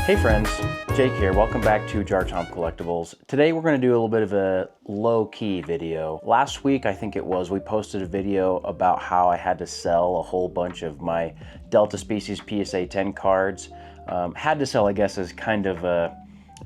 Hey friends, Jake here. Welcome back to Jarchomp Collectibles. Today we're going to do a little bit of a low-key video. Last week, I think it was, we posted a video about how I had to sell a whole bunch of my Delta Species PSA 10 cards. Had to sell, I guess, is kind of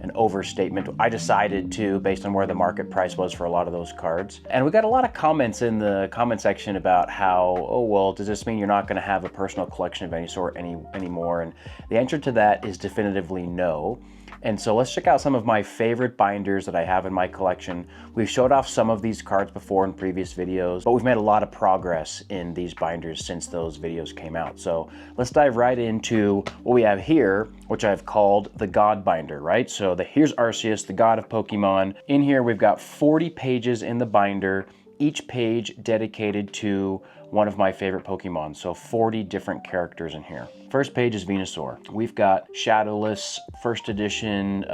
an overstatement. I decided to, based on where the market price was for a lot of those cards. And we got a lot of comments in the comment section about how, oh, well, does this mean you're not gonna have a personal collection of any sort anymore? And the answer to that is definitively no. And so let's check out some of my favorite binders that I have in my collection. We've showed off some of these cards before in previous videos, but we've made a lot of progress in these binders since those videos came out. So let's dive right into what we have here, which I've called the God Binder, right? So here's Arceus, the god of Pokemon. In here, we've got 40 pages in the binder, each page dedicated to one of my favorite Pokemon, so 40 different characters in here. First page is Venusaur. We've got Shadowless, first edition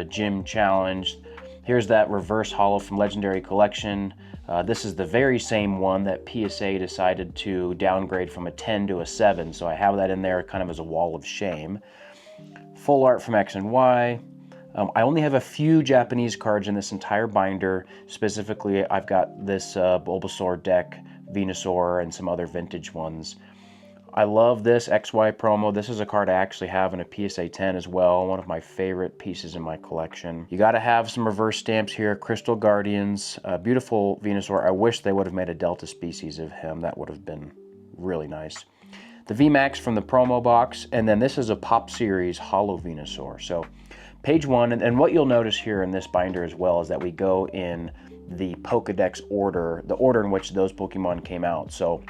Gym Challenge. Here's that reverse holo from Legendary Collection. This is the very same one that PSA decided to downgrade from a 10 to a 7, so I have that in there kind of as a wall of shame. Full art from X and Y. I only have a few Japanese cards in this entire binder. Specifically, I've got this Bulbasaur deck, Venusaur, and some other vintage ones. I love this XY promo. This is a card I actually have in a PSA 10 as well, one of my favorite pieces in my collection. You gotta have some reverse stamps here. Crystal Guardians, beautiful Venusaur. I wish they would have made a Delta Species of him. That would have been really nice. The VMAX from the promo box, and then this is a Pop Series Holo Venusaur. So page one, and what you'll notice here in this binder as well is that we go in the Pokedex order, the order in which those Pokemon came out. So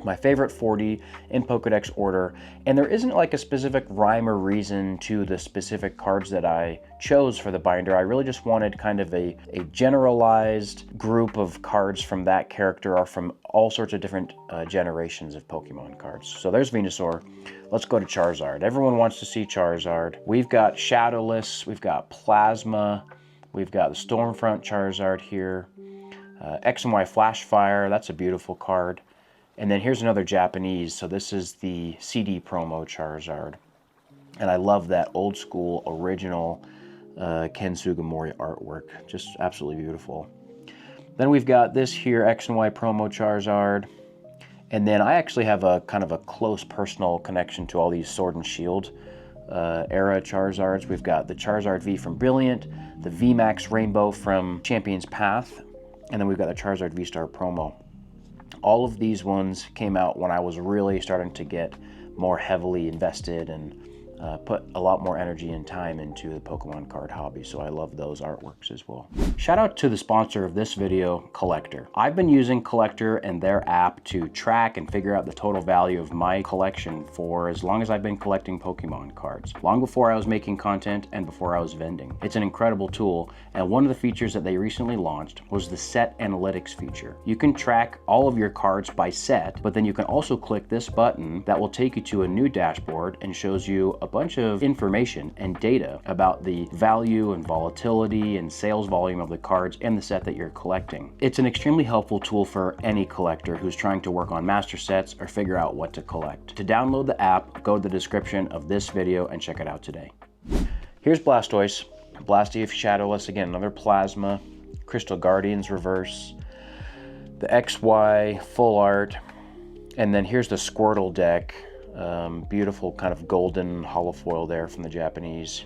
my favorite 40 in Pokedex order, and there isn't like a specific rhyme or reason to the specific cards that I chose for the binder. I really just wanted kind of a generalized group of cards from that character or from all sorts of different generations of Pokemon cards. So there's Venusaur. Let's go to Charizard. Everyone wants to see Charizard. We've got Shadowless, we've got Plasma, we've got the Stormfront Charizard here, X and Y Flash Fire, that's a beautiful card. And then here's another Japanese, so this is the CD promo Charizard. And I love that old school, original Ken Sugimori artwork, just absolutely beautiful. Then we've got this here, X and Y promo Charizard. And then I actually have a kind of a close personal connection to all these Sword and Shield era Charizards. We've got the Charizard V from Brilliant, the VMAX Rainbow from Champion's Path, and then we've got the Charizard V-Star promo. All of these ones came out when I was really starting to get more heavily invested and put a lot more energy and time into the Pokemon card hobby, so I love those artworks as well. Shout out to the sponsor of this video, Collector. I've been using Collector and their app to track and figure out the total value of my collection for as long as I've been collecting Pokemon cards, long before I was making content and before I was vending. It's an incredible tool, and one of the features that they recently launched was the set analytics feature. You can track all of your cards by set, but then you can also click this button that will take you to a new dashboard and shows you a bunch of information and data about the value and volatility and sales volume of the cards and the set that you're collecting. It's an extremely helpful tool for any collector who's trying to work on master sets or figure out what to collect. To download the app, go to the description of this video and check it out today. Here's Blastoise, Blasty Shadowless, again, another Plasma, Crystal Guardians reverse, the XY full art, and then here's the Squirtle deck. Beautiful kind of golden holofoil there from the Japanese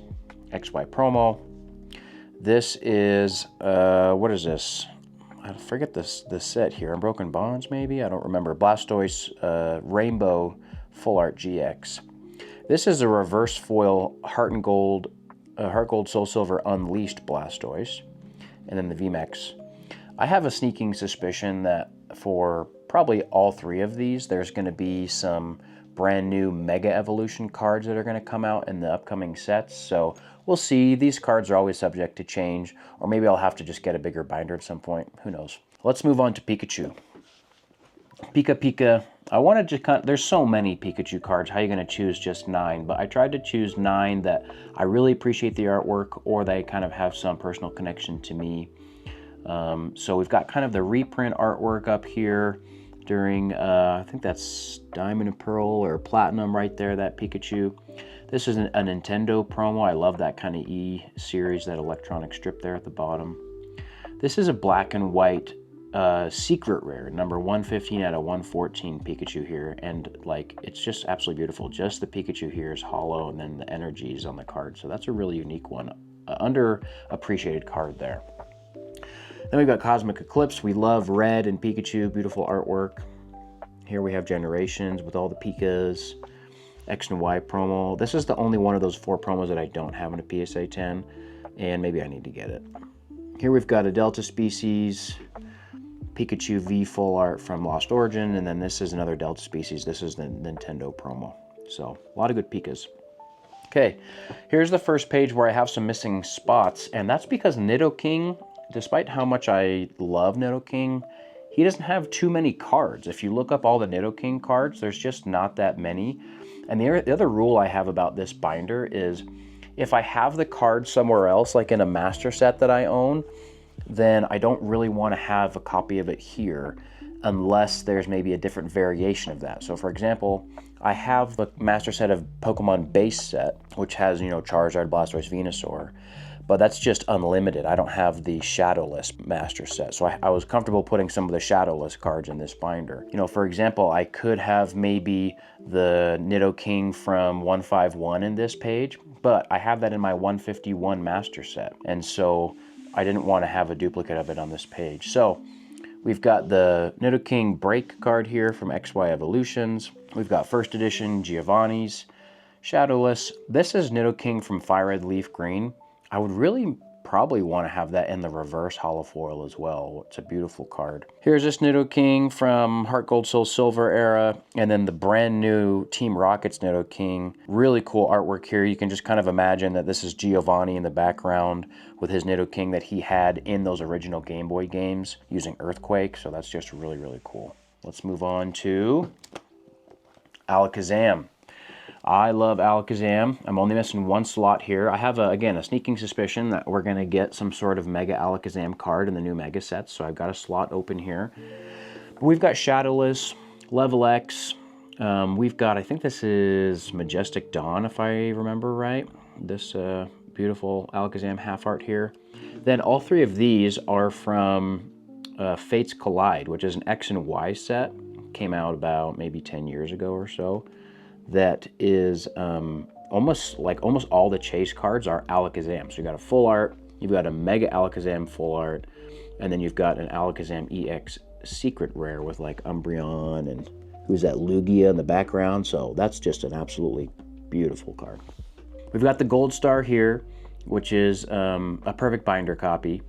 XY promo. This is, what is this? I forget the set here. Unbroken Bonds, maybe? I don't remember. Blastoise Rainbow Full Art GX. This is a reverse foil Heart Gold Soul Silver Unleashed Blastoise. And then the VMAX. I have a sneaking suspicion that for probably all three of these, there's going to be some brand new Mega Evolution cards that are going to come out in the upcoming sets. So we'll see. These cards are always subject to change, or maybe I'll have to just get a bigger binder at some point. Who knows? Let's move on to Pikachu. Pika. I wanted to there's so many Pikachu cards. How are you going to choose just 9? But I tried to choose 9 that I really appreciate the artwork or they kind of have some personal connection to me. So we've got kind of the reprint artwork up here during, I think that's Diamond and Pearl or Platinum right there, that Pikachu. This is a Nintendo promo. I love that kind of E series, that electronic strip there at the bottom. This is a black and white secret rare, number 115 out of 114 Pikachu here, and like it's just absolutely beautiful. Just the Pikachu here is hollow, and then the energies on the card, so that's a really unique one. Underappreciated card there. Then we've got Cosmic Eclipse. We love red and Pikachu, beautiful artwork. Here we have Generations with all the Pikas, X and Y promo. This is the only one of those 4 promos that I don't have in a PSA 10, and maybe I need to get it. Here we've got a Delta Species, Pikachu V full art from Lost Origin, and then this is another Delta Species. This is the Nintendo promo. So a lot of good Pikas. Okay, here's the first page where I have some missing spots, and that's because Nidoking, despite how much I love Nidoking, he doesn't have too many cards. If you look up all the Nidoking cards, there's just not that many. And the other rule I have about this binder is if I have the card somewhere else, like in a master set that I own, then I don't really want to have a copy of it here unless there's maybe a different variation of that. So for example, I have the master set of Pokemon base set, which has, you know, Charizard, Blastoise, Venusaur, but that's just unlimited. I don't have the Shadowless master set, so I was comfortable putting some of the Shadowless cards in this binder. You know, for example, I could have maybe the Nidoking from 151 in this page, but I have that in my 151 master set, and so I didn't want to have a duplicate of it on this page. So we've got the Nidoking Break card here from XY Evolutions. We've got first edition Giovanni's, Shadowless. This is Nidoking from Fire Red Leaf Green. I would really probably want to have that in the reverse holo foil as well. It's a beautiful card. Here's this Nidoking from Heart Gold Soul Silver era, and then the brand new Team Rocket's Nidoking. Really cool artwork here. You can just kind of imagine that this is Giovanni in the background with his Nidoking that he had in those original Game Boy games using Earthquake, so that's just really, really cool. Let's move on to Alakazam. I love Alakazam. I'm only missing 1 slot here. I have, again, a sneaking suspicion that we're going to get some sort of Mega Alakazam card in the new Mega sets, so I've got a slot open here. But we've got Shadowless, Level X. We've got, I think this is Majestic Dawn, if I remember right. This beautiful Alakazam half art here. Then all 3 of these are from Fates Collide, which is an X and Y set. Came out about maybe 10 years ago or so. That is almost all the chase cards are Alakazam. So you've got a full art, you've got a Mega Alakazam full art, and then you've got an Alakazam EX secret rare with like Umbreon and who's that, Lugia in the background. So that's just an absolutely beautiful card. We've got the Gold Star here, which is a perfect binder copy.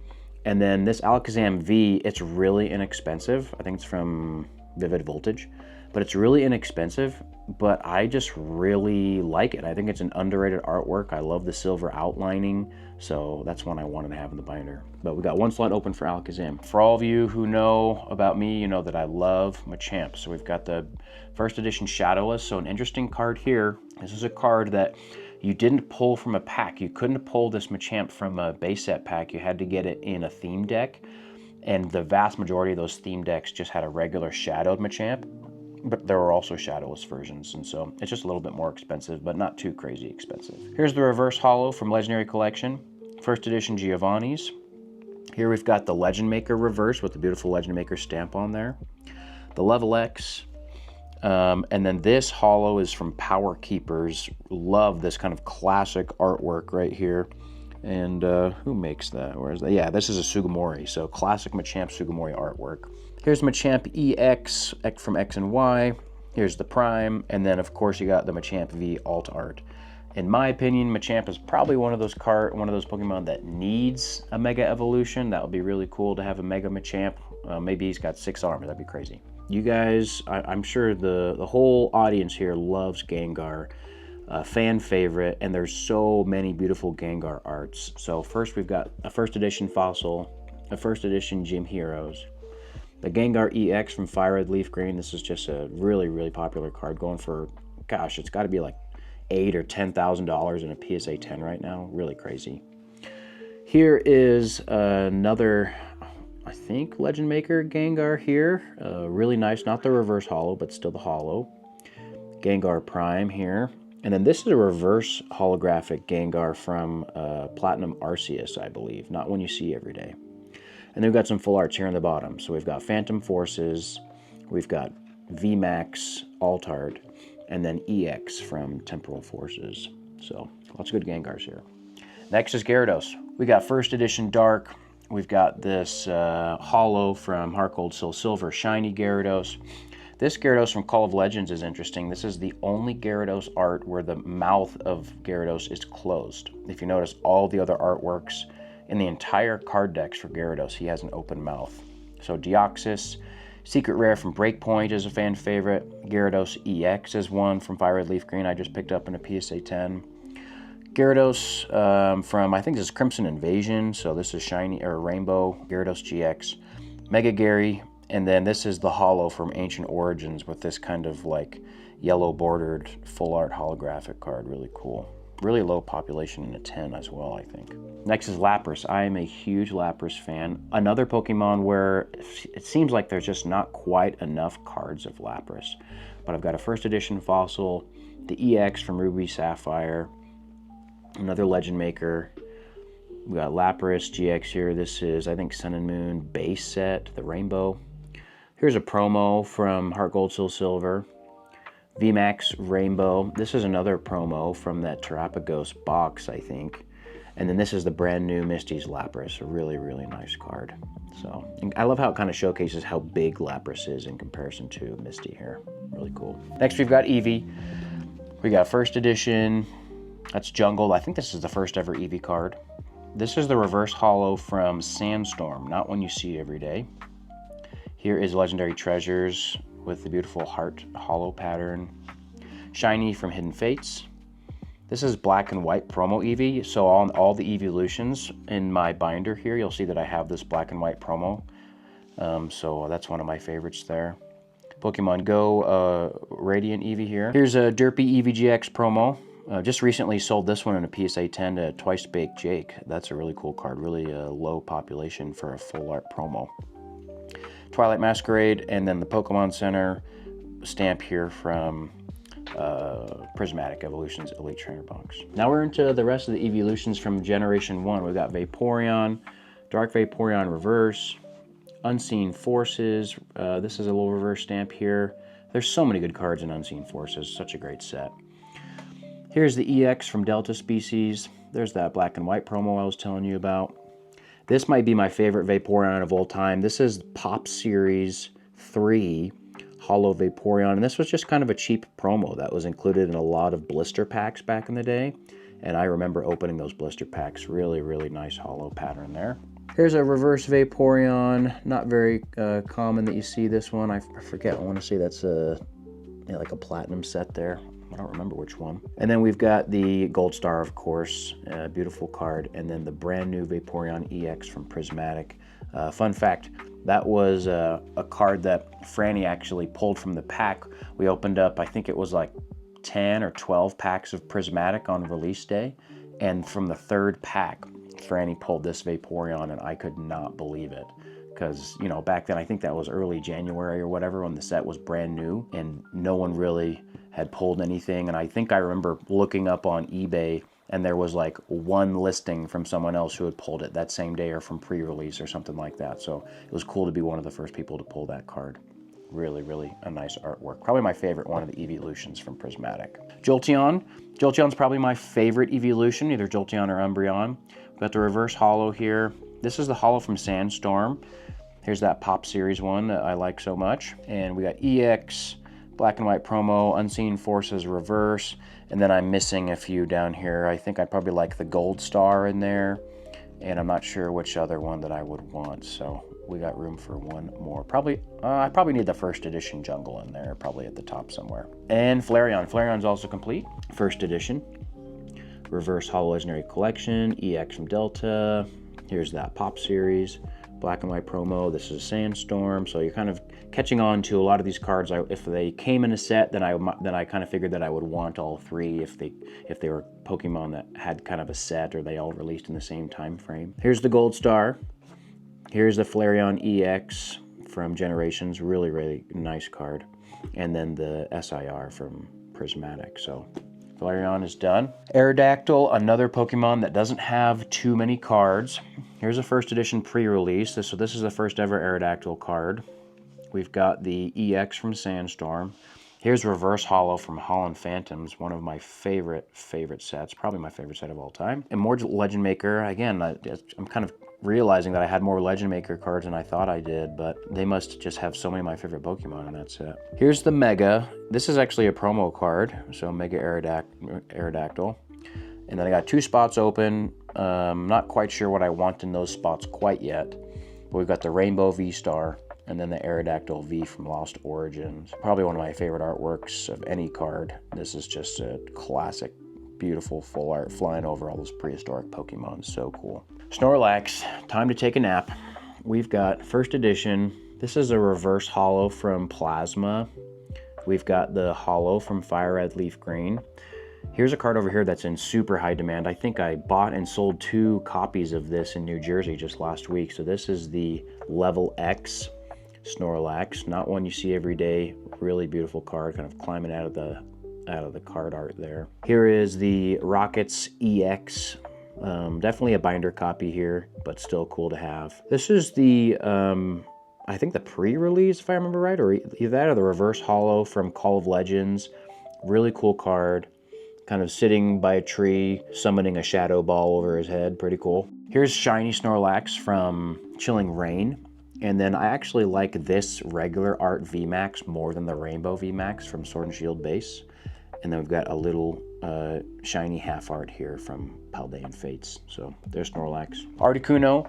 And then this Alakazam V, it's really inexpensive. I think it's from Vivid Voltage, but it's really inexpensive, but I just really like it. I think it's an underrated artwork. I love the silver outlining, so that's one I wanted to have in the binder. But we got 1 slot open for Alakazam. For all of you who know about me, you know that I love Machamp. So we've got the first edition Shadowless, so an interesting card here. This is a card that you didn't pull from a pack. You couldn't pull this Machamp from a base set pack. You had to get it in a theme deck, and the vast majority of those theme decks just had a regular shadowed Machamp. But there are also Shadowless versions, and so it's just a little bit more expensive, but not too crazy expensive. Here's the reverse holo from Legendary Collection, first edition Giovanni's. Here we've got the Legend Maker reverse with the beautiful Legend Maker stamp on there. The Level X, and then this holo is from Power Keepers. Love this kind of classic artwork right here. And who makes that? Where is that? Yeah, this is a Sugimori, so classic Machamp Sugimori artwork. Here's Machamp EX from X and Y. Here's the Prime, and then of course you got the Machamp V alt art. In my opinion, Machamp is probably one of those Pokemon that needs a Mega Evolution. That would be really cool to have a Mega Machamp. Maybe he's got 6 armor. That'd be crazy. You guys, I'm sure the whole audience here loves Gengar. Fan favorite, and there's so many beautiful Gengar arts. So first we've got a first edition Fossil, a first edition Gym Heroes, the Gengar EX from Fire Red Leaf Green. This is just a really, really popular card, going for, gosh, it's got to be like $8,000 or $10,000 in a PSA 10 right now. Really crazy. Here is another, I think, Legend Maker Gengar here. Really nice, not the reverse holo, but still the holo. Gengar Prime here. And then this is a reverse holographic Gengar from Platinum Arceus, I believe. Not one you see every day. And then we've got some full arts here on the bottom. So we've got Phantom Forces, we've got VMAX Altart, and then EX from Temporal Forces. So lots of good Gengars here. Next is Gyarados. We got first edition Dark. We've got this holo from Heart Gold Soul Silver Shiny Gyarados. This Gyarados from Call of Legends is interesting. This is the only Gyarados art where the mouth of Gyarados is closed. If you notice, all the other artworks in the entire card decks for Gyarados, he has an open mouth. So Deoxys, Secret Rare from Breakpoint is a fan favorite. Gyarados EX is one from Fire Red Leaf Green I just picked up in a PSA 10. Gyarados from, I think this is Crimson Invasion, so this is Shiny or Rainbow Gyarados GX. Mega Gary. And then this is the holo from Ancient Origins with this kind of like yellow bordered full art holographic card. Really cool. Really low population in a 10 as well, I think. Next is Lapras. I am a huge Lapras fan. Another Pokemon where it seems like there's just not quite enough cards of Lapras. But I've got a first edition fossil, the EX from Ruby Sapphire, another Legend Maker. We got Lapras GX here. This is, I think, Sun and Moon base set, the Rainbow. Here's a promo from Heart Gold Soul Silver, VMAX Rainbow. This is another promo from that Terapagos box, I think. And then this is the brand new Misty's Lapras, a really, really nice card. So I love how it kind of showcases how big Lapras is in comparison to Misty here. Really cool. Next we've got Eevee. We got first edition, that's Jungle. I think this is the first ever Eevee card. This is the reverse holo from Sandstorm, not one you see every day. Here is Legendary Treasures with the beautiful heart holo pattern. Shiny from Hidden Fates. This is black and white promo Eevee. So on all the Eeveelutions in my binder here, you'll see that I have this black and white promo. So that's one of my favorites there. Pokemon Go Radiant Eevee here. Here's a Derpy Eevee GX promo. Just recently sold this one in a PSA 10 to Twice Baked Jake. That's a really cool card. Really low population for a full art promo. Twilight Masquerade, and then the Pokemon Center stamp here from Prismatic Evolutions Elite Trainer Box. Now we're into the rest of the Eeveelutions from Generation 1. We've got Vaporeon, Dark Vaporeon Reverse, Unseen Forces. This is a little reverse stamp here. There's so many good cards in Unseen Forces. Such a great set. Here's the EX from Delta Species. There's that black and white promo I was telling you about. This might be my favorite Vaporeon of all time. This is Pop Series 3 Holo Vaporeon, and this was just kind of a cheap promo that was included in a lot of blister packs back in the day, and I remember opening those blister packs. Really, really nice holo pattern there. Here's a reverse Vaporeon, not very common that you see this one. I forget, I want to say that's like a platinum set there. I don't remember which one. And then we've got the Gold Star, of course, beautiful card, and then the brand new Vaporeon EX from Prismatic. Fun fact, that was a card that Frannie actually pulled from the pack. We opened up, I think it was like 10 or 12 packs of Prismatic on release day, and from the third pack, Frannie pulled this Vaporeon, and I could not believe it. Because, you know, back then, I think that was early January or whatever, when the set was brand new, and no one really had pulled anything. And I think I remember looking up on eBay, and there was like one listing from someone else who had pulled it that same day or from pre-release or something like that. So it was cool to be one of the first people to pull that card. Really, really a nice artwork. Probably my favorite one of the Eeveelutions from Prismatic. Jolteon. Jolteon's probably my favorite Eeveelution, either Jolteon or Umbreon. We've got the reverse holo here. This is the holo from Sandstorm. Here's that Pop Series one that I like so much. And we got EX, black and white promo, Unseen Forces reverse, and then I'm missing a few down here. I think I'd probably like the Gold Star in there, and I'm not sure which other one that I would want, so we got room for one more. I probably need the first edition Jungle in there, probably at the top somewhere. And Flareon. Flareon's also complete. First edition. Reverse Holo Legendary Collection, EX from Delta. Here's that Pop Series. Black and white promo. This is a Sandstorm, so you're kind of catching on to a lot of these cards. If they came in a set, then I kind of figured that I would want all three if they were Pokemon that had kind of a set or they all released in the same time frame. Here's the Gold Star. Here's the Flareon EX from Generations, really, really nice card. And then the SIR from Prismatic. So Flareon is done. Aerodactyl, another Pokemon that doesn't have too many cards. Here's a first edition pre-release. So this is the first ever Aerodactyl card. We've got the EX from Sandstorm. Here's Reverse Holo from Holland Phantoms, one of my favorite sets, probably my favorite set of all time. And more Legend Maker. Again, I'm kind of realizing that I had more Legend Maker cards than I thought I did, but they must just have so many of my favorite Pokemon in that set. Here's the Mega. This is actually a promo card, so Mega Aerodactyl. And then I got 2 spots open. Not quite sure what I want in those spots quite yet, but we've got the Rainbow V-Star and then the Aerodactyl V from Lost Origins. Probably one of my favorite artworks of any card. This is just a classic, beautiful full art flying over all those prehistoric Pokemon. So cool. Snorlax, time to take a nap. We've got first edition. This is a reverse holo from Plasma. We've got the holo from Fire Red Leaf Green. Here's a card over here that's in super high demand. I think I bought and sold 2 copies of this in New Jersey just last week. So this is the Level X Snorlax, not one you see every day. Really beautiful card, kind of climbing out of the card art there. Here is the Rockets EX. Definitely a binder copy here, but still cool to have. This is the I think the pre-release, if I remember right, or either that or the reverse holo from Call of Legends. Really cool card. Kind of sitting by a tree, summoning a shadow ball over his head. Pretty cool. Here's shiny Snorlax from Chilling Reign. And then I actually like this regular art VMAX more than the Rainbow VMAX from Sword and Shield base. And then we've got a little shiny half art here from Paldean Fates. So there's Snorlax. Articuno.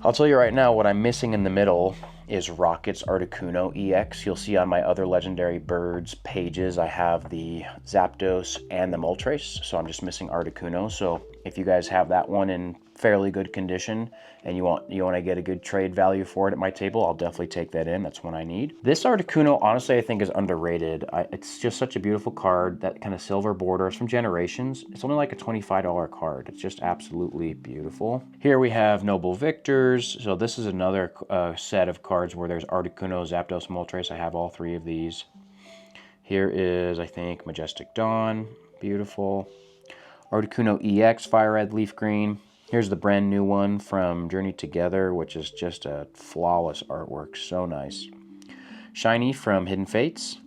I'll tell you right now, what I'm missing in the middle is Rocket's Articuno EX. You'll see on my other Legendary Birds pages, I have the Zapdos and the Moltres. So I'm just missing Articuno. So if you guys have that one in fairly good condition and you want to get a good trade value for it at my table, I'll definitely take that in. That's one I need. This Articuno, honestly, I think is underrated. It's just such a beautiful card. That kind of silver border is from Generations. It's only like a $25 card. It's just absolutely beautiful. Here we have Noble Victors. So this is another set of cards where there's Articuno, Zapdos, Moltres. I have all 3 of these. Here is, I think, Majestic Dawn. Beautiful. Articuno EX, Fire Red Leaf Green. Here's the brand new one from Journey Together, which is just a flawless artwork. So nice. Shiny from Hidden Fates.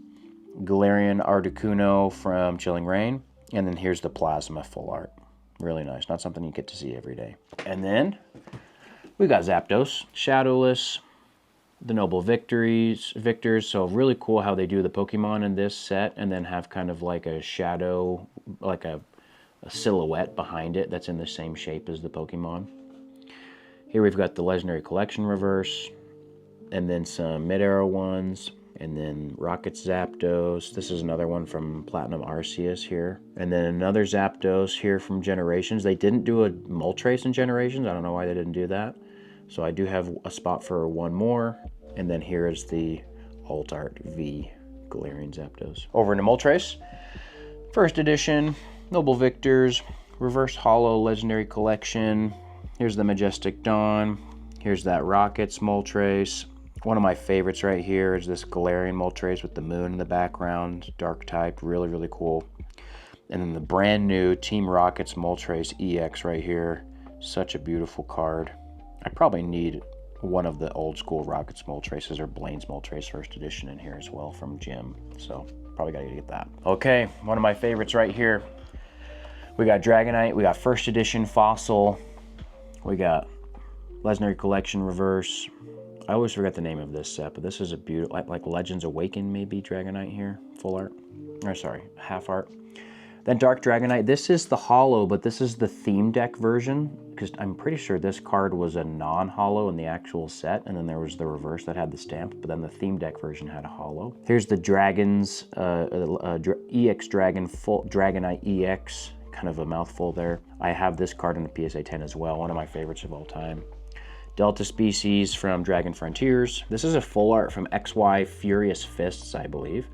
Galarian Articuno from Chilling Reign. And then here's the Plasma full art. Really nice. Not something you get to see every day. And then we got Zapdos, Shadowless, the Noble Victors. So really cool how they do the Pokemon in this set and then have kind of like a shadow, like a silhouette behind it that's in the same shape as the Pokemon. Here we've got the Legendary Collection reverse, and then some mid-era ones, and then Rocket Zapdos. This is another one from Platinum Arceus here. And then another Zapdos here from Generations. They didn't do a Moltres in Generations. I don't know why they didn't do that. So I do have a spot for one more. And then here is the Alt Art V Galarian Zapdos. Over into Moltres. First edition. Noble Victors, Reverse Holo Legendary Collection. Here's the Majestic Dawn. Here's that Rockets Moltres. One of my favorites right here is this Galarian Moltres with the moon in the background, dark type, really, really cool. And then the brand new Team Rockets Moltres EX right here. Such a beautiful card. I probably need one of the old school Rockets Moltres or Blaine's Moltres first edition in here as well from Jim. So probably gotta get that. Okay, one of my favorites right here. We got Dragonite, we got first edition Fossil, we got Legendary Collection reverse. I always forget the name of this set, but this is a beautiful, like Legends Awaken maybe Dragonite here, full art, or sorry, half art. Then Dark Dragonite, this is the holo, but this is the theme deck version, because I'm pretty sure this card was a non-holo in the actual set, and then there was the reverse that had the stamp, but then the theme deck version had a holo. Here's the Dragons, EX Dragon, full Dragonite EX, kind of a mouthful there. I have this card in the PSA 10 as well, one of my favorites of all time. Delta Species from Dragon Frontiers. This is a full art from XY Furious Fists, I believe.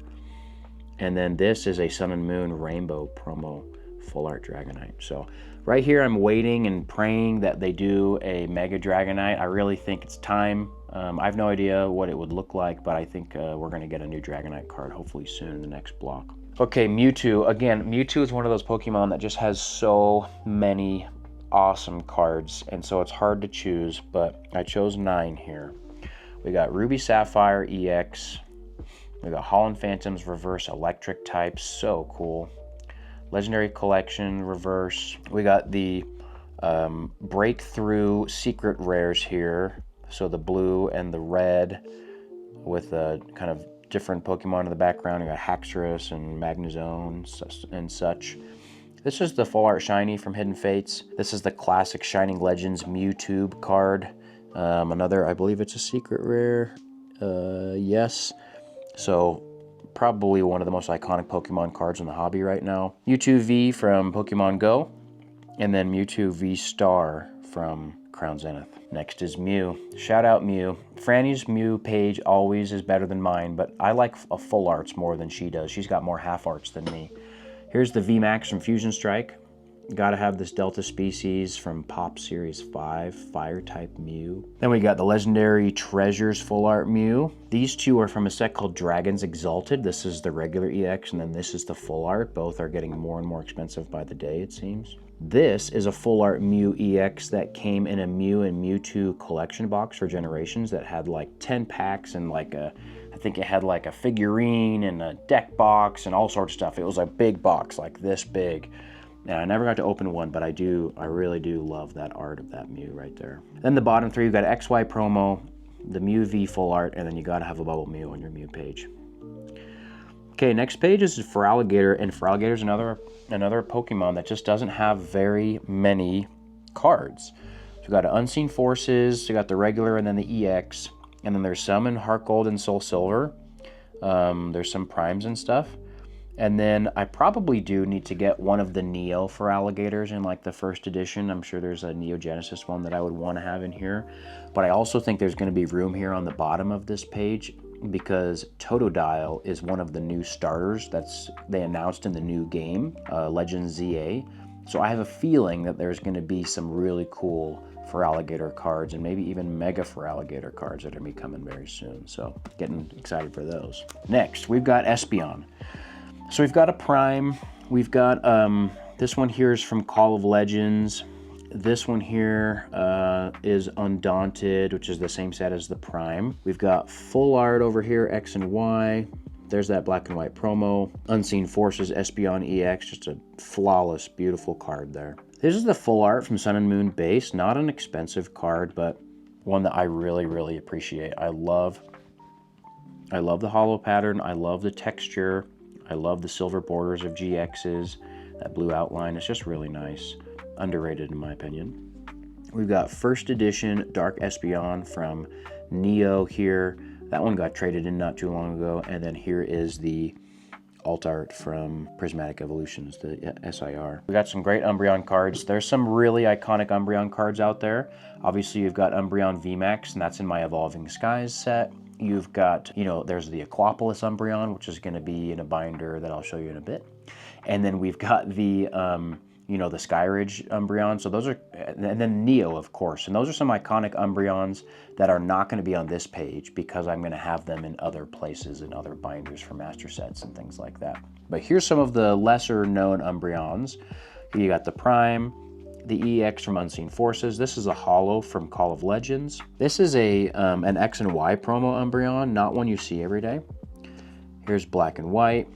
And then this is a Sun and Moon Rainbow promo full art Dragonite. So right here I'm waiting and praying that they do a Mega Dragonite. I really think it's time. I have no idea what it would look like, but I think we're gonna get a new Dragonite card hopefully soon in the next block. Okay, Mewtwo. Again, Mewtwo is one of those Pokemon that just has so many awesome cards, and so it's hard to choose, but I chose 9 here. We got Ruby Sapphire EX. We got Holland Phantoms Reverse Electric type, so cool. Legendary Collection Reverse. We got the Breakthrough Secret Rares here. So the blue and the red with a kind of different Pokemon in the background. You got Haxorus and Magnezone and such. This is the Full Art Shiny from Hidden Fates. This is the classic Shining Legends Mewtwo card. Another, I believe it's a secret rare. Yes. So probably one of the most iconic Pokemon cards in the hobby right now. Mewtwo V from Pokemon Go. And then Mewtwo V Star from Crown Zenith. Next is Mew. Shout out Mew. Frannie's Mew page always is better than mine, but I like a full arts more than she does. She's got more half arts than me. Here's the VMAX from Fusion Strike. Gotta have this Delta Species from Pop Series 5, Fire type Mew. Then we got the Legendary Treasures Full Art Mew. These two are from a set called Dragons Exalted. This is the regular EX, and then this is the Full Art. Both are getting more and more expensive by the day, it seems. This is a Full Art Mew EX that came in a Mew and Mewtwo collection box for Generations that had like 10 packs and like I think it had like a figurine and a deck box and all sorts of stuff. It was a big box, like this big. And I never got to open one, but I really do love that art of that Mew right there. Then the bottom three, you've got XY promo, the Mew V Full Art, and then you gotta have a Bubble Mew on your Mew page. Okay, next page is Feraligatr, and Feraligatr is another Pokemon that just doesn't have very many cards. So you got Unseen Forces, you got the regular and then the EX, and then there's some in Heart Gold and Soul Silver. There's some primes and stuff. And then I probably do need to get one of the Neo Feraligatrs in like the first edition. I'm sure there's a Neo Genesis one that I would want to have in here. But I also think there's going to be room here on the bottom of this page because Totodile is one of the new starters they announced in the new game, Legends ZA. So I have a feeling that there's going to be some really cool Feraligatr cards and maybe even Mega Feraligatr cards that are going to be coming very soon. So getting excited for those. Next, we've got Espeon. So we've got a Prime. We've got this one here is from Call of Legends. This one here is Undaunted, which is the same set as the Prime. We've got Full Art over here, X and Y. There's that black and white promo. Unseen Forces, Espeon EX, just a flawless, beautiful card there. This is the Full Art from Sun and Moon base. Not an expensive card, but one that I really, really appreciate. I love the hollow pattern. I love the texture. I love the silver borders of GXs. That blue outline, it's just really nice. Underrated in my opinion. We've got first edition Dark Espeon from Neo here. That one got traded in not too long ago. And then here is the alt art from Prismatic Evolutions, the SIR. We got some great Umbreon cards. There's some really iconic Umbreon cards out there. Obviously you've got Umbreon VMAX, and that's in my Evolving Skies set. You've got, there's the Aquapolis Umbreon, which is going to be in a binder that I'll show you in a bit. And then we've got the, the Skyridge Umbreon. So those are, and then Neo, of course. And those are some iconic Umbreons that are not going to be on this page because I'm going to have them in other places and other binders for master sets and things like that. But here's some of the lesser known Umbreons. You got the Prime, the EX from Unseen Forces. This is a holo from Call of Legends. This is an X and Y promo Umbreon, not one you see every day. Here's black and white.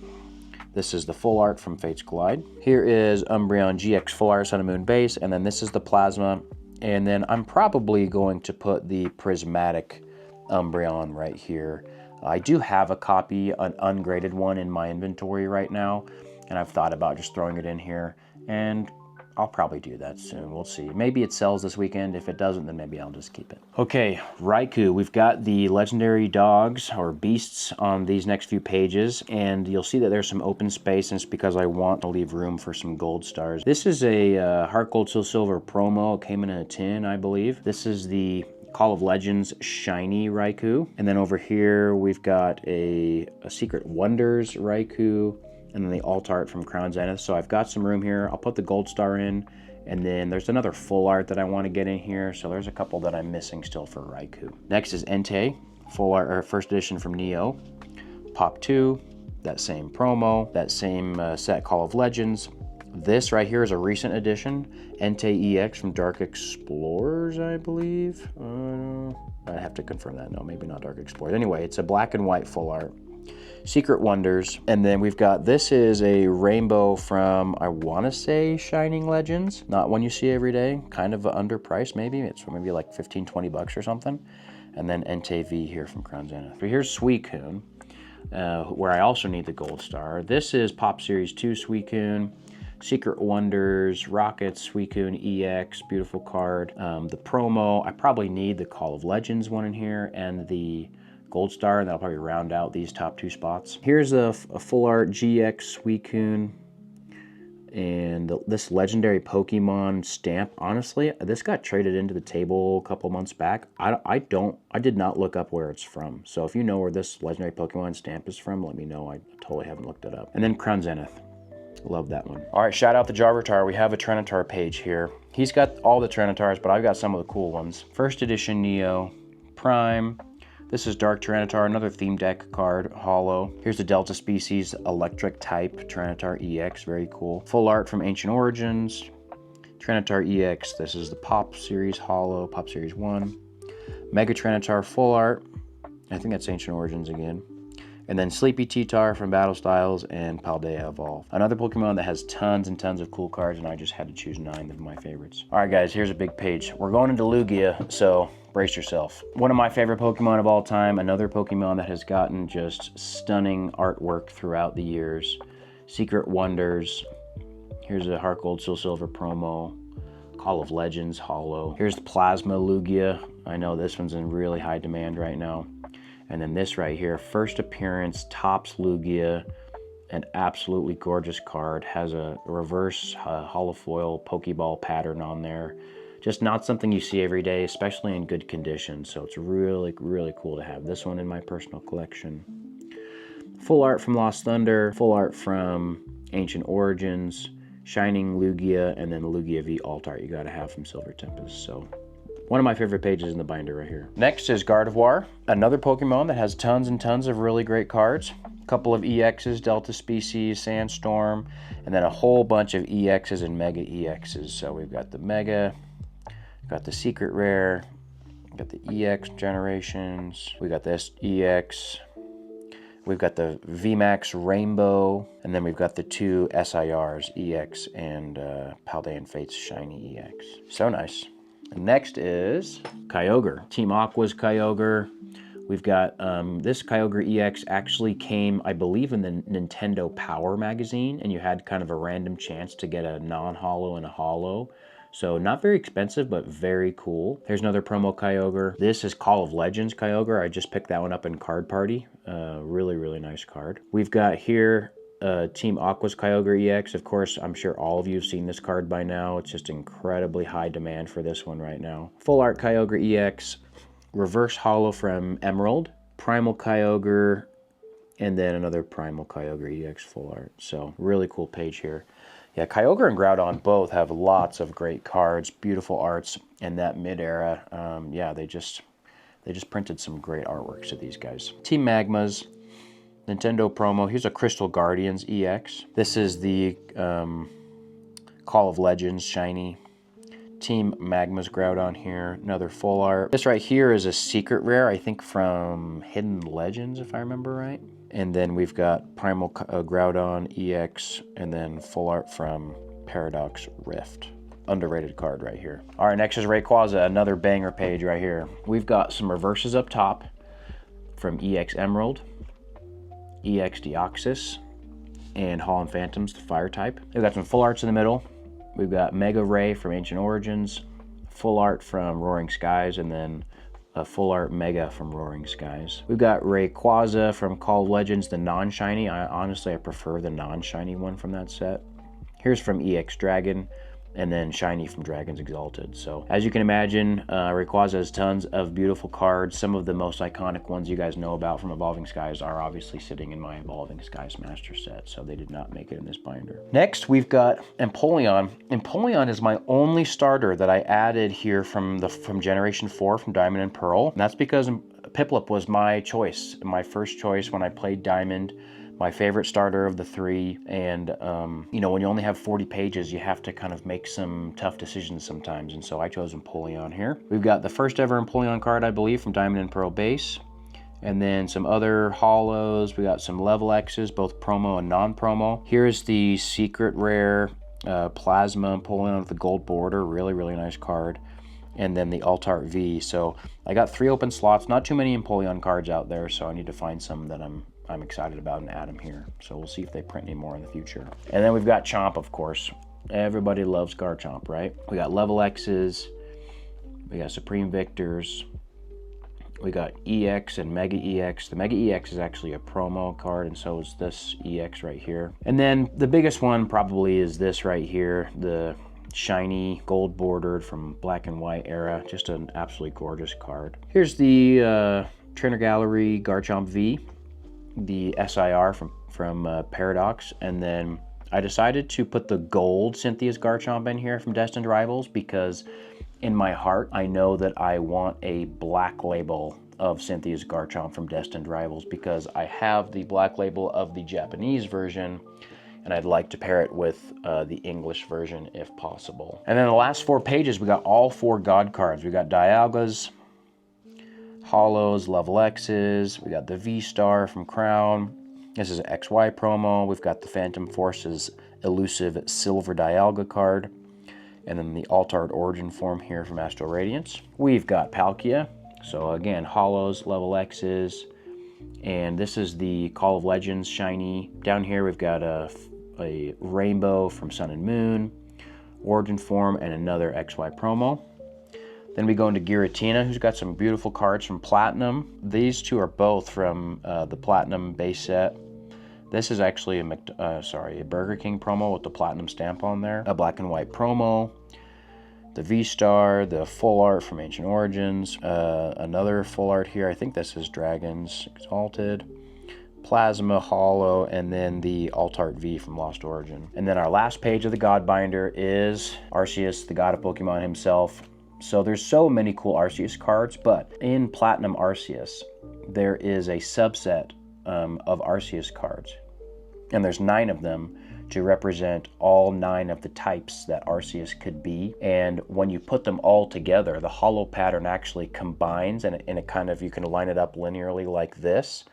This is the Full Art from Fates Collide. Here is Umbreon GX Full Art Sun and Moon base, and then this is the Plasma. And then I'm probably going to put the Prismatic Umbreon right here. I do have a copy, an ungraded one in my inventory right now, and I've thought about just throwing it in here, and I'll probably do that soon. We'll see. Maybe it sells this weekend. If it doesn't, then maybe I'll just keep it. Okay, Raikou. We've got the legendary dogs or beasts on these next few pages, and you'll see that there's some open space, and it's because I want to leave room for some gold stars. This is a Heart Gold Soul Silver promo. It came in a tin, I believe. This is the Call of Legends Shiny Raikou. And then over here, we've got a Secret Wonders Raikou, and then the alt art from Crown Zenith. So I've got some room here. I'll put the gold star in, and then there's another full art that I want to get in here. So there's a couple that I'm missing still for Raikou. Next is Entei, full art or first edition from Neo. Pop 2, that same promo, that same set Call of Legends. This right here is a recent addition, Entei EX from Dark Explorers, I believe. I have to confirm that. No, maybe not Dark Explorers. Anyway, it's a black and white full art. Secret Wonders. And then we've got, this is a rainbow from, I want to say, Shining Legends. Not one you see every day. Kind of underpriced, maybe. It's maybe like 15, 20 bucks or something. And then Entei V here from Crown Zenith. But here's Suicune, where I also need the gold star. This is Pop Series 2 Suicune. Secret Wonders, Rockets, Suicune EX, beautiful card. The promo, I probably need the Call of Legends one in here and the Gold Star, and that'll probably round out these top 2 spots. Here's a full art GX Suicune and this legendary Pokemon stamp. Honestly, this got traded into the table a couple months back. I did not look up where it's from. So if you know where this legendary Pokemon stamp is from, let me know. I totally haven't looked it up. And then Crown Zenith. Love that one. All right, shout out to Jarvitar. We have a Trinitar page here. He's got all the Trinitars, but I've got some of the cool ones. First edition Neo, Prime. This is Dark Trinitar, another theme deck card, holo. Here's the Delta Species Electric Type Trinitar EX, very cool. Full art from Ancient Origins. Trinitar EX, this is the Pop Series holo, Pop Series 1. Mega Trinitar full art. I think that's Ancient Origins again. And then Sleepy T-Tar from Battle Styles and Paldea Evolve. Another Pokemon that has tons and tons of cool cards, and I just had to choose 9 of my favorites. All right, guys, here's a big page. We're going into Lugia, so brace yourself. One of my favorite Pokemon of all time, another Pokemon that has gotten just stunning artwork throughout the years. Secret Wonders. Here's a Heart Gold, Soul Silver promo. Call of Legends, holo. Here's the Plasma Lugia. I know this one's in really high demand right now. And then this right here, first appearance, Topps Lugia, an absolutely gorgeous card. Has a reverse holofoil Pokeball pattern on there. Just not something you see every day, especially in good condition. So it's really, really cool to have this one in my personal collection. Full art from Lost Thunder, full art from Ancient Origins, Shining Lugia, and then the Lugia V alt art you gotta have from Silver Tempest. So one of my favorite pages in the binder right here. Next is Gardevoir, another Pokemon that has tons and tons of really great cards. A couple of EXs, Delta Species, Sandstorm, and then a whole bunch of EXs and Mega EXs. So we've got the Mega, got the Secret Rare, got the EX generations, we got this EX, we've got the VMAX Rainbow, and then we've got the 2 SIRs, EX and Paldean Fates Shiny EX. So nice. Next is Kyogre, Team Aqua's Kyogre. We've got this Kyogre EX actually came, I believe, in the Nintendo Power magazine, and you had kind of a random chance to get a non-holo and a holo. So not very expensive, but very cool. Here's another promo Kyogre. This is Call of Legends Kyogre. I just picked that one up in Card Party. Really, really nice card. We've got here Team Aqua's Kyogre EX. Of course, I'm sure all of you have seen this card by now. It's just incredibly high demand for this one right now. Full art Kyogre EX, reverse holo from Emerald, Primal Kyogre, and then another Primal Kyogre EX full art. So really cool page here. Yeah, Kyogre and Groudon both have lots of great cards, beautiful arts, and that mid-era, yeah, they just printed some great artworks of these guys. Team Magma's Nintendo promo. Here's a Crystal Guardians EX. This is the Call of Legends Shiny. Team Magma's Groudon here. Another full art. This right here is a secret rare, I think from Hidden Legends, if I remember right. And then we've got Primal Groudon EX, and then full art from Paradox Rift. Underrated card right here. All right, next is Rayquaza, another banger page right here. We've got some reverses up top from EX Emerald, EX Deoxys, and Holland Phantoms, the fire type. We've got some full arts in the middle. We've got Mega Ray from Ancient Origins, full art from Roaring Skies, and then a full art Mega from Roaring Skies. We've got Rayquaza from Call of Legends, the non-shiny. Honestly, I prefer the non-shiny one from that set. Here's from EX Dragon, and then shiny from Dragons Exalted. So as you can imagine, Rayquaza has tons of beautiful cards. Some of the most iconic ones you guys know about from Evolving Skies are obviously sitting in my Evolving Skies Master Set, so they did not make it in this binder. Next, we've got Empoleon. Empoleon is my only starter that I added here from Generation 4 from Diamond and Pearl. And that's because Piplup was my choice, my first choice when I played Diamond. my favorite starter of the three. And, you know, when you only have 40 pages, you have to kind of make some tough decisions sometimes. And so I chose Empoleon here. We've got the first ever Empoleon card, I believe, from Diamond and Pearl base. And then some other holos. We got some level X's, both promo and non-promo. Here's the secret rare Plasma Empoleon with the gold border. Really, really nice card. And then the Alt-Art V. So I got 3 open slots. Not too many Empoleon cards out there, so I need to find some that I'm excited about and add them here. So we'll see if they print any more in the future. And then we've got Chomp, of course. Everybody loves Garchomp, right? We got level X's. We got Supreme Victors. We got EX and Mega EX. The Mega EX is actually a promo card, and so is this EX right here. And then the biggest one probably is this right here, the shiny gold bordered from Black and White era. Just an absolutely gorgeous card. Here's the Trainer Gallery Garchomp V, the SIR from Paradox, and then I decided to put the gold Cynthia's Garchomp in here from Destined Rivals because in my heart I know that I want a black label of Cynthia's Garchomp from Destined Rivals because I have the black label of the Japanese version and I'd like to pair it with the English version if possible. And then the last 4 pages, we got all 4 God cards. We got Dialgas, Holos, Level X's, we got the V-Star from Crown. This is an XY promo. We've got the Phantom Forces elusive Silver Dialga card. And then the Alt-Art Origin form here from Astral Radiance. We've got Palkia. So again, Holos, Level X's. And this is the Call of Legends shiny. Down here we've got a Rainbow from Sun and Moon, Origin form, and another XY promo. Then we go into Giratina, who's got some beautiful cards from Platinum. These two are both from the Platinum base set. This is actually a Burger King promo with the Platinum stamp on there. A Black and White promo. The V-Star, the full art from Ancient Origins. Another full art here. I think this is Dragons Exalted. Plasma, Holo, and then the Alt-Art V from Lost Origin. And then our last page of the God Binder is Arceus, the god of Pokemon himself. So there's so many cool Arceus cards, but in Platinum Arceus, there is a subset of Arceus cards. And there's 9 of them to represent all 9 of the types that Arceus could be. And when you put them all together, the holo pattern actually combines and it kind of, you can line it up linearly like this.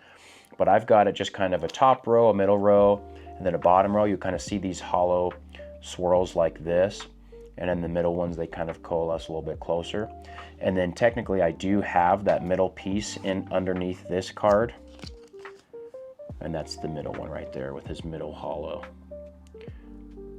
But I've got it just kind of a top row, a middle row, and then a bottom row. You kind of see these hollow swirls like this. And then the middle ones, they kind of coalesce a little bit closer. And then technically I do have that middle piece in underneath this card. And that's the middle one right there with his middle hollow.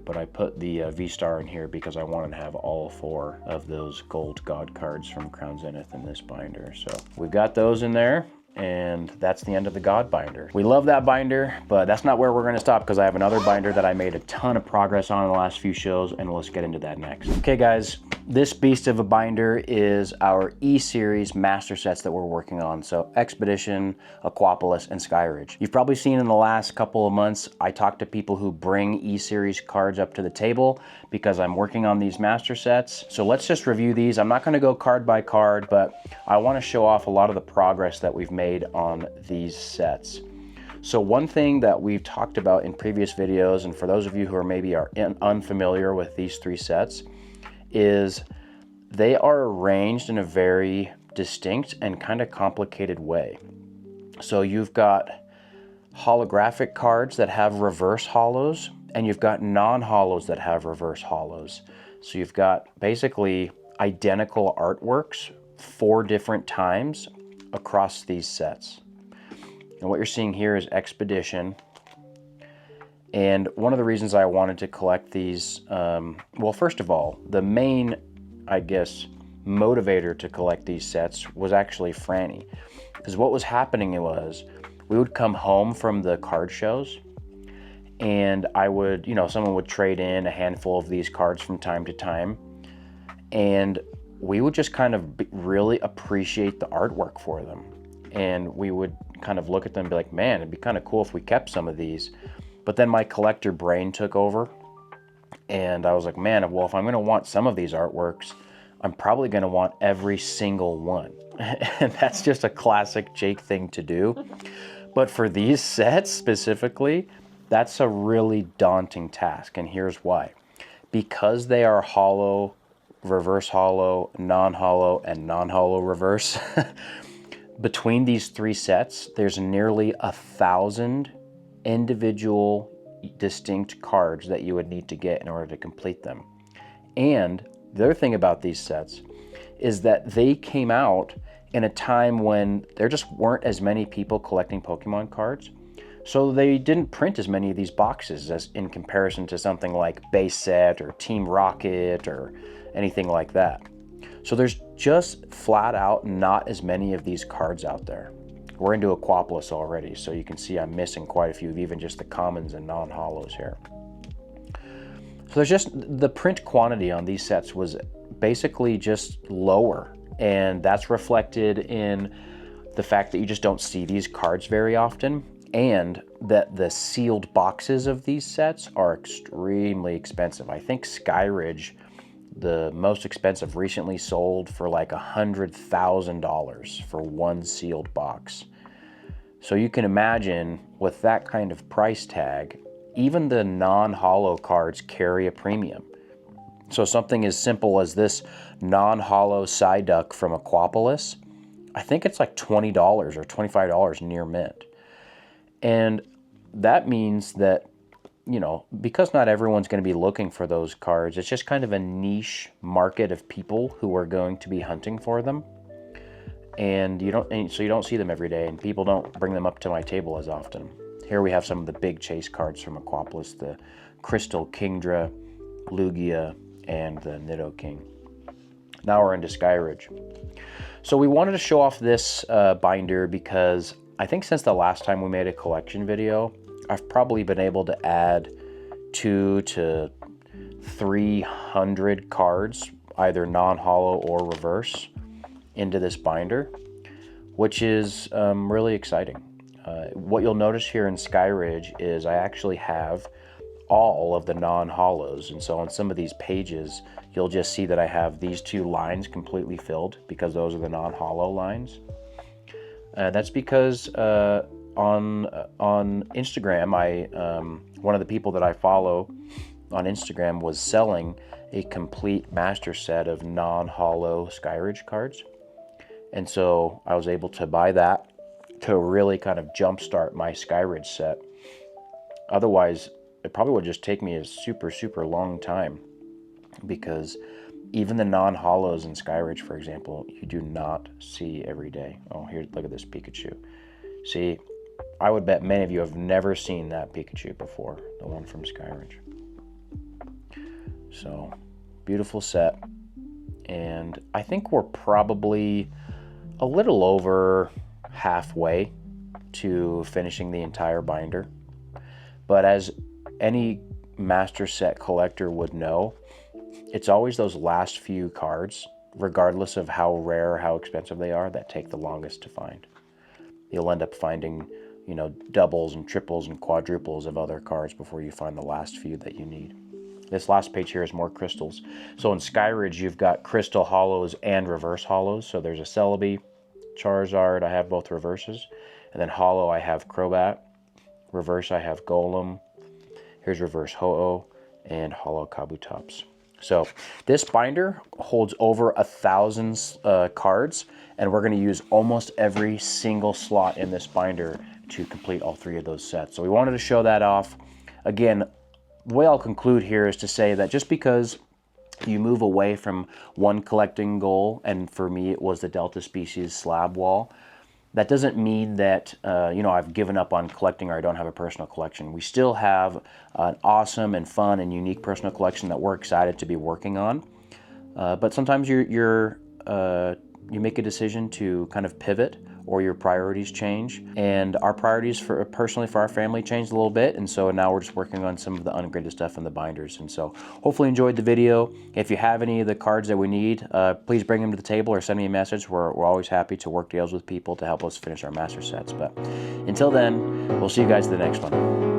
But I put the V-Star in here because I wanted to have all 4 of those gold God cards from Crown Zenith in this binder. So we've got those in there. And that's the end of the God binder. We love that binder, but that's not where we're gonna stop because I have another binder that I made a ton of progress on in the last few shows, and let's get into that next. Okay guys, this beast of a binder is our E-Series master sets that we're working on. So Expedition, Aquapolis, and Skyridge. You've probably seen in the last couple of months, I talked to people who bring E-Series cards up to the table because I'm working on these master sets. So let's just review these. I'm not gonna go card by card, but I wanna show off a lot of the progress that we've made on these sets. So one thing that we've talked about in previous videos, and for those of you who are maybe unfamiliar with these 3 sets, is they are arranged in a very distinct and kind of complicated way. So you've got holographic cards that have reverse holos, and you've got non-holos that have reverse holos. So you've got basically identical artworks 4 different times across these sets. And what you're seeing here is Expedition. And one of the reasons I wanted to collect these, well, first of all, the main, I guess, motivator to collect these sets was actually Frannie. Because what was happening was, we would come home from the card shows, and I would, you know, someone would trade in a handful of these cards from time to time, and we would just kind of really appreciate the artwork for them. And we would kind of look at them and be like, man, it'd be kind of cool if we kept some of these. But then my collector brain took over, and I was like, man, well, if I'm gonna want some of these artworks, I'm probably gonna want every single one. And that's just a classic Jake thing to do. But for these sets specifically, that's a really daunting task, and here's why. Because they are holo, reverse holo, non-holo, and non-holo reverse, between these 3 sets, there's nearly 1,000 individual distinct cards that you would need to get in order to complete them. And the other thing about these sets is that they came out in a time when there just weren't as many people collecting Pokemon cards. So they didn't print as many of these boxes as in comparison to something like Base Set or Team Rocket or anything like that. So there's just flat out not as many of these cards out there. We're into Aquapolis already, so you can see I'm missing quite a few of even just the commons and non-holos here. So there's just, the print quantity on these sets was basically just lower, and that's reflected in the fact that you just don't see these cards very often, and that the sealed boxes of these sets are extremely expensive. I think Skyridge, the most expensive, recently sold for like $100,000 for one sealed box. So you can imagine with that kind of price tag, even the non-holo cards carry a premium. So something as simple as this non-holo Psyduck from Aquapolis, I think it's like $20 or $25 near mint. And that means that, you know, because not everyone's going to be looking for those cards, it's just kind of a niche market of people who are going to be hunting for them. And so you don't see them every day, and people don't bring them up to my table as often. Here we have some of the big chase cards from Aquapolis, the Crystal Kingdra, Lugia, and the Nidoking. Now we're into Skyridge. So we wanted to show off this binder because I think since the last time we made a collection video, I've probably been able to add 200 to 300 cards, either non-holo or reverse, into this binder, which is really exciting. What you'll notice here in Skyridge is I actually have all of the non-holos, and so on some of these pages you'll just see that I have these 2 lines completely filled because those are the non-holo lines. That's because on Instagram, one of the people that I follow on Instagram was selling a complete master set of non-holo Skyridge cards. And so I was able to buy that to really kind of jumpstart my Skyridge set. Otherwise, it probably would just take me a super, super long time, because even the non-holos in Skyridge, for example, you do not see every day. Oh, here, look at this Pikachu. See, I would bet many of you have never seen that Pikachu before, the one from Skyridge. So, beautiful set. And I think we're probably a little over halfway to finishing the entire binder. But as any master set collector would know, it's always those last few cards, regardless of how rare or how expensive they are, that take the longest to find. You'll end up finding, you know, doubles and triples and quadruples of other cards before you find the last few that you need. This last page here is more crystals. So in Skyridge, you've got crystal holos and reverse holos. So there's a Celebi, Charizard, I have both reverses. And then holo, I have Crobat. Reverse, I have Golem. Here's reverse Ho-Oh and holo Kabutops. So this binder holds over 1,000 cards, and we're going to use almost every single slot in this binder to complete all 3 of those sets. So we wanted to show that off. Again, the way I'll conclude here is to say that just because you move away from one collecting goal, and for me it was the Delta Species slab wall, that doesn't mean that you know, I've given up on collecting or I don't have a personal collection. We still have an awesome and fun and unique personal collection that we're excited to be working on. But sometimes you make a decision to kind of pivot, or your priorities change. And our priorities personally for our family changed a little bit, and so now we're just working on some of the ungraded stuff in the binders. And so hopefully you enjoyed the video. If you have any of the cards that we need, please bring them to the table or send me a message. We're always happy to work deals with people to help us finish our master sets. But until then, we'll see you guys in the next one.